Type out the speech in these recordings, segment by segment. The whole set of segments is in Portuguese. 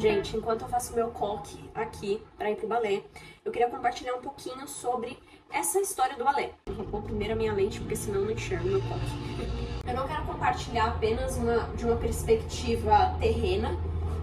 Gente, enquanto eu faço meu coque aqui para ir pro balé, eu queria compartilhar um pouquinho sobre essa história do balé. Eu vou pôr primeiro a minha lente, porque senão eu não enxergo meu coque. Eu não quero compartilhar apenas de uma perspectiva terrena,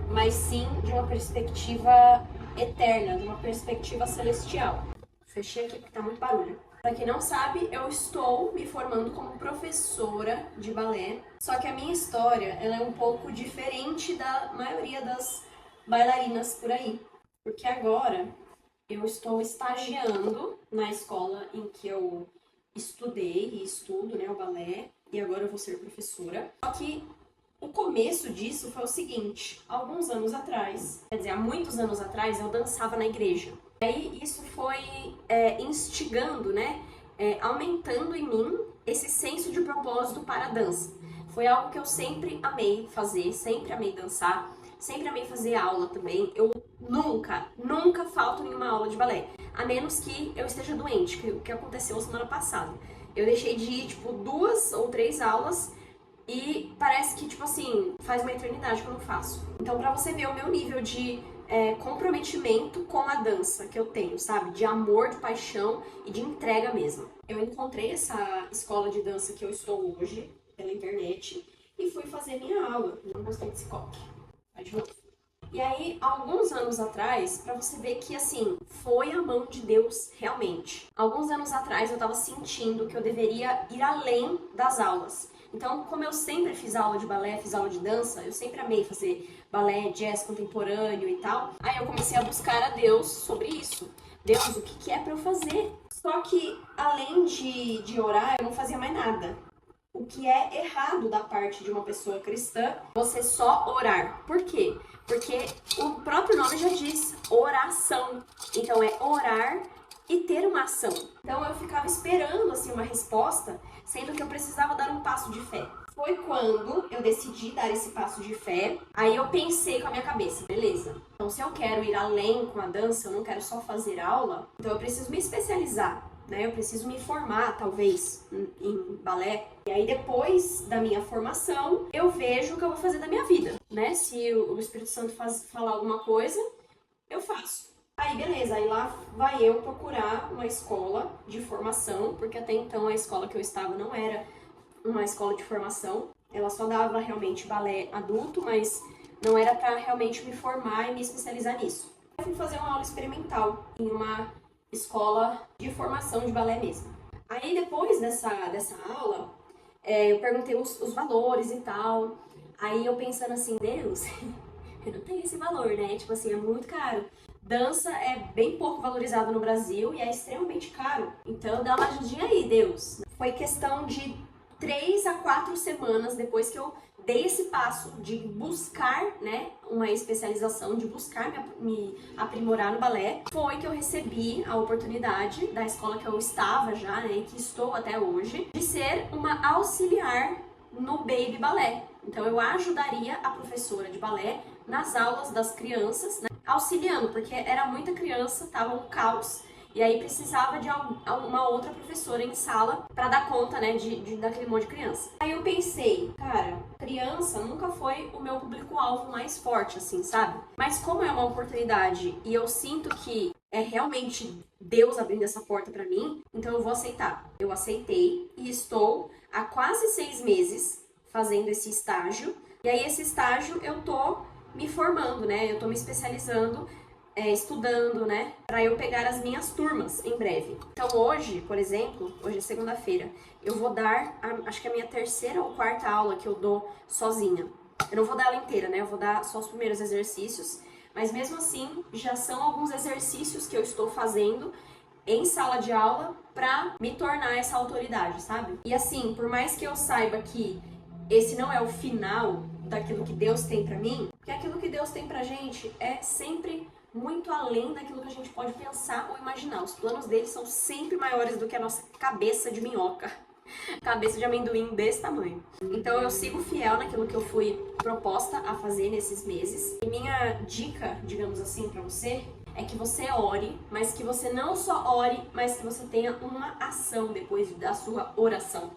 mas sim de uma perspectiva eterna, de uma perspectiva celestial. Fechei aqui porque tá muito barulho. Pra quem não sabe, eu estou me formando como professora de balé, só que a minha história ela é um pouco diferente da maioria das bailarinas por aí, porque agora eu estou estagiando na escola em que eu estudei e estudo, né, o balé, e agora eu vou ser professora. Só que o começo disso foi o seguinte: alguns anos atrás, quer dizer, há muitos anos atrás, eu dançava na igreja. E aí isso foi instigando, né, aumentando em mim esse senso de propósito para a dança. Foi algo que eu sempre amei fazer, sempre amei dançar, sempre amei fazer aula também. Eu nunca falto em uma aula de balé, a menos que eu esteja doente, que o que aconteceu semana passada. Eu deixei de ir, tipo, 2 ou 3 aulas e parece que, tipo assim, faz uma eternidade que eu não faço. Então, pra você ver o meu nível de comprometimento com a dança que eu tenho, sabe? De amor, de paixão e de entrega mesmo. Eu encontrei essa escola de dança que eu estou hoje, pela internet, e fui fazer minha aula. Não gostei desse coque. Vai de novo. E aí, alguns anos atrás, pra você ver que, assim, foi a mão de Deus realmente. Alguns anos atrás, eu tava sentindo que eu deveria ir além das aulas. Então, como eu sempre fiz aula de balé, fiz aula de dança, eu sempre amei fazer balé, jazz contemporâneo e tal. Aí eu comecei a buscar a Deus sobre isso. Deus, o que é pra eu fazer? Só que, além de orar, eu não fazia mais nada. O que é errado da parte de uma pessoa cristã, você só orar. Por quê? Porque o próprio nome já diz oração. Então é orar e ter uma ação. Então eu ficava esperando assim uma resposta, sendo que eu precisava dar um passo de fé. Foi quando eu decidi dar esse passo de fé, aí eu pensei com a minha cabeça, beleza. Então se eu quero ir além com a dança, eu não quero só fazer aula, então eu preciso me especializar. Né? Eu preciso me formar, talvez, em balé. E aí, depois da minha formação, eu vejo o que eu vou fazer da minha vida, né? Se o Espírito Santo falar alguma coisa, eu faço. Aí, beleza. Aí lá vai eu procurar uma escola de formação, porque até então a escola que eu estava não era uma escola de formação. Ela só dava realmente balé adulto, mas não era para realmente me formar e me especializar nisso. Eu fui fazer uma aula experimental em uma escola de formação de balé mesmo. Aí depois dessa aula, eu perguntei os valores e tal. Aí eu pensando assim, Deus, eu não tenho esse valor, né? Tipo assim, é muito caro. Dança é bem pouco valorizado no Brasil e é extremamente caro. Então dá uma ajudinha aí, Deus. Foi questão de 3 a 4 semanas depois que eu dei esse passo de buscar, né, uma especialização, de buscar me aprimorar no balé, foi que eu recebi a oportunidade da escola que eu estava já, né, que estou até hoje, de ser uma auxiliar no Baby Balé. Então eu ajudaria a professora de balé nas aulas das crianças, né, auxiliando, porque era muita criança, tava um caos. E aí precisava de uma outra professora em sala para dar conta, né, daquele monte de criança. Aí eu pensei, cara, criança nunca foi o meu público-alvo mais forte, assim, sabe? Mas como é uma oportunidade e eu sinto que é realmente Deus abrindo essa porta para mim, então eu vou aceitar. Eu aceitei e estou há quase 6 meses fazendo esse estágio. E aí esse estágio eu tô me formando, né? Eu tô me especializando estudando, né, para eu pegar as minhas turmas em breve. Então hoje, por exemplo, hoje é segunda-feira, eu vou dar, acho que é a minha terceira ou quarta aula que eu dou sozinha. Eu não vou dar ela inteira, né, eu vou dar só os primeiros exercícios, mas mesmo assim, já são alguns exercícios que eu estou fazendo em sala de aula para me tornar essa autoridade, sabe? E assim, por mais que eu saiba que esse não é o final daquilo que Deus tem para mim, porque aquilo que Deus tem pra gente é sempre muito além daquilo que a gente pode pensar ou imaginar. Os planos dele são sempre maiores do que a nossa cabeça de minhoca, cabeça de amendoim desse tamanho. Então eu sigo fiel naquilo que eu fui proposta a fazer nesses meses. E minha dica, digamos assim, pra você, é que você ore, mas que você não só ore, mas que você tenha uma ação depois da sua oração.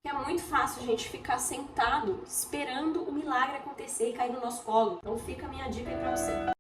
Que é muito fácil a gente ficar sentado esperando o milagre acontecer e cair no nosso colo. Então fica a minha dica aí pra você.